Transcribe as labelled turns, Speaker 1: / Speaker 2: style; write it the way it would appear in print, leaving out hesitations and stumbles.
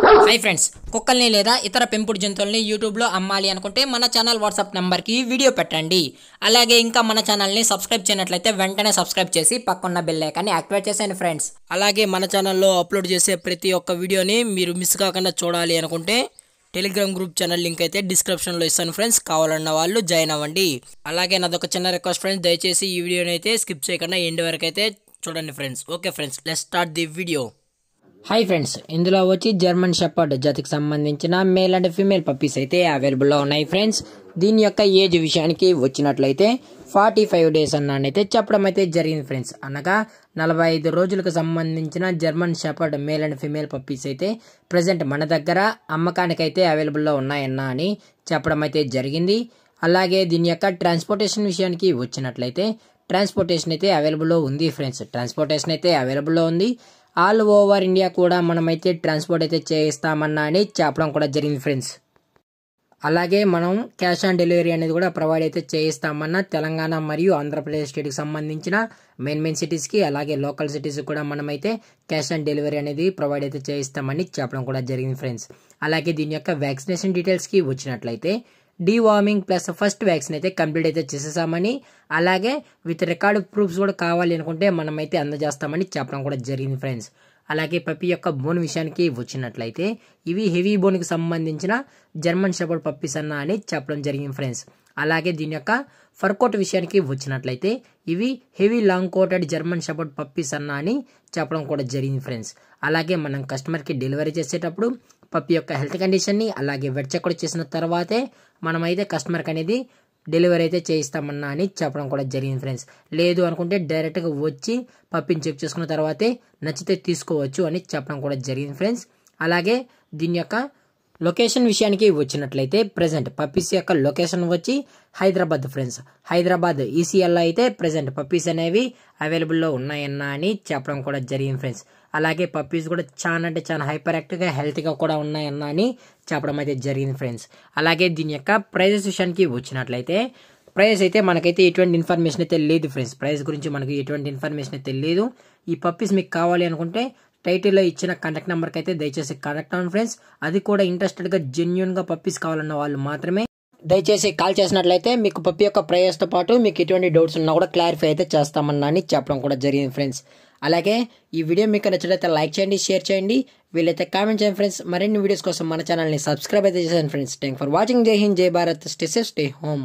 Speaker 1: Hi friends, కుక్కల్ని లేదా ఇతర పెంపుడు జంతువుల్ని యూట్యూబ్లో అమ్మాలి అనుకుంటే మన ఛానల్ వాట్సాప్ నెంబర్కి వీడియో పెట్టండి. అలాగే ఇంకా మన ఛానల్ని సబ్స్క్రైబ్ చేయనట్లయితే వెంటనే సబ్స్క్రైబ్ చేసి పక్కన్న బెల్ ఐకాన్ని యాక్టివేట్ చేసేయండి ఫ్రెండ్స్. అలాగే మన ఛానల్లో అప్లోడ్ చేసే ప్రతి ఒక్క వీడియోని మీరు మిస్ కాకుండా చూడాలి అనుకుంటే టెలిగ్రామ్ గ్రూప్ ఛానల్ లింక్ అయితే డిస్క్రిప్షన్లో ఇస్తాను ఫ్రెండ్స్. కావాలన్న వాళ్ళు జాయిన్ అవ్వండి. అలాగే నాదొక చిన్న రిక్వెస్ట్ ఫ్రెండ్స్, దయచేసి ఈ వీడియోని అయితే స్కిప్ చేయకుండా ఎండ్ వరకు అయితే చూడండి friends. Okay friends, let's start the video. Hi friends, ఇందులో వచ్చి జర్మన్ షెపర్డ్ జాతికి సంబంధించిన మేల్ అండ్ ఫీమేల్ పప్పీస్ అయితే అవైలబుల్లో ఉన్నాయి ఫ్రెండ్స్. దీని యొక్క ఏజ్ విషయానికి వచ్చినట్లయితే 45 డేస్ అన్నానైతే చెప్పడం అయితే జరిగింది ఫ్రెండ్స్. అనగా 45 రోజులకు సంబంధించిన German shepherd male and female puppies అయితే ప్రజెంట్ మన దగ్గర అమ్మకానికైతే అవైలబుల్లో ఉన్నాయన్నా అని చెప్పడం అయితే జరిగింది. అలాగే దీని యొక్క ట్రాన్స్పోర్టేషన్ విషయానికి వచ్చినట్లయితే ట్రాన్స్పోర్టేషన్ అయితే అవైలబుల్లో ఉంది ఫ్రెండ్స్. ట్రాన్స్పోర్టేషన్ అయితే అవైలబుల్లో ఉంది. ఆల్ ఓవర్ ఇండియా కూడా మనమైతే ట్రాన్స్పోర్ట్ అయితే చేయిస్తామన్నా అని చెప్పడం కూడా జరిగింది ఫ్రెండ్స్. అలాగే మనం క్యాష్ ఆన్ డెలివరీ అనేది కూడా ప్రొవైడ్ అయితే చేయిస్తామన్నా తెలంగాణ మరియు ఆంధ్రప్రదేశ్ స్టేట్కి సంబంధించిన మెయిన్ సిటీస్కి అలాగే లోకల్ సిటీస్కి కూడా మనమైతే క్యాష్ ఆన్ డెలివరీ అనేది ప్రొవైడ్ అయితే చేయిస్తామని చెప్పడం కూడా జరిగింది ఫ్రెండ్స్. అలాగే దీని యొక్క వ్యాక్సినేషన్ డీటెయిల్స్కి వచ్చినట్లయితే డీవార్మింగ్ ప్లస్ ఫస్ట్ వ్యాక్సిన్ అయితే కంప్లీట్ అయితే చేసేసామని, అలాగే విత్ రికార్డు ప్రూఫ్స్ కూడా కావాలి అనుకుంటే మనమైతే అందజేస్తామని చెప్పడం కూడా జరిగింది ఫ్రెండ్స్. అలాగే పప్పీ యొక్క బోన్ విషయానికి వచ్చినట్లయితే ఇవి హెవీ బోన్కి సంబంధించిన జర్మన్ షెపర్డ్ పప్పీస్ అన్నా అని చెప్పడం జరిగింది ఫ్రెండ్స్. అలాగే దీని యొక్క ఫర్ కోట్ విషయానికి వచ్చినట్లయితే ఇవి heavy long coated German shepherd puppies అన్నా అని చెప్పడం కూడా జరిగింది ఫ్రెండ్స్. అలాగే మనం కస్టమర్కి డెలివరీ చేసేటప్పుడు పప్పీ యొక్క హెల్త్ కండిషన్ని అలాగే వెట్ చెక్ కూడా చేసిన తర్వాతే మనమైతే కస్టమర్కి అనేది డెలివరీ అయితే చేయిస్తామన్నా అని చెప్పడం కూడా జరిగింది ఫ్రెండ్స్. లేదు అనుకుంటే డైరెక్ట్గా వచ్చి పప్పీని చెక్ చేసుకున్న తర్వాతే నచ్చితే తీసుకోవచ్చు అని చెప్పడం కూడా జరిగింది ఫ్రెండ్స్. అలాగే దీని యొక్క లొకేషన్ విషయానికి వచ్చినట్లయితే ప్రజెంట్ పప్పీస్ యొక్క లొకేషన్ వచ్చి హైదరాబాద్ ఫ్రెండ్స్. హైదరాబాద్ ఈసీఎల్లో అయితే ప్రజెంట్ పప్పీస్ అనేవి అవైలబుల్లో ఉన్నాయన్నా అని చెప్పడం కూడా జరిగింది ఫ్రెండ్స్. అలాగే పప్పీస్ కూడా చాలా అంటే చాలా హైపర్ యాక్టివ్గా హెల్తీగా కూడా ఉన్నాయన్నా అని చెప్పడం అయితే జరిగింది ఫ్రెండ్స్. అలాగే దీని యొక్క ప్రైజెస్ విషయానికి వచ్చినట్లయితే ప్రైస్ అయితే మనకైతే ఎటువంటి ఇన్ఫర్మేషన్ అయితే లేదు ఫ్రెండ్స్. ప్రైస్ గురించి మనకి ఎటువంటి ఇన్ఫర్మేషన్ అయితే లేదు. ఈ పప్పీస్ మీకు కావాలి అనుకుంటే టైటిల్లో ఇచ్చిన కాంటాక్ట్ నెంబర్కి అయితే దయచేసి కాంటాక్ట్ అవ్వండి ఫ్రెండ్స్. అది కూడా ఇంట్రెస్టెడ్గా జెన్యున్గా పప్పీస్ కావాలన్న వాళ్ళు మాత్రమే దయచేసి కాల్ చేసినట్లయితే మీకు పప్పీ యొక్క ప్రైస్తో పాటు మీకు ఎటువంటి డౌట్స్ ఉన్నా కూడా క్లారిఫై అయితే చేస్తామన్నా అని చెప్పడం కూడా జరిగింది ఫ్రెండ్స్. అలాగే ఈ వీడియో మీకు నచ్చినట్లయితే లైక్ చేయండి, షేర్ చేయండి, వీలైతే కామెంట్ చేయండి ఫ్రెండ్స్. మరిన్ని వీడియోస్ కోసం మన ఛానల్ని సబ్స్క్రైబ్ అయితే చేయండి ఫ్రెండ్స్. Thank for watching. జై హింద్, జై Bharat, stay safe, stay home.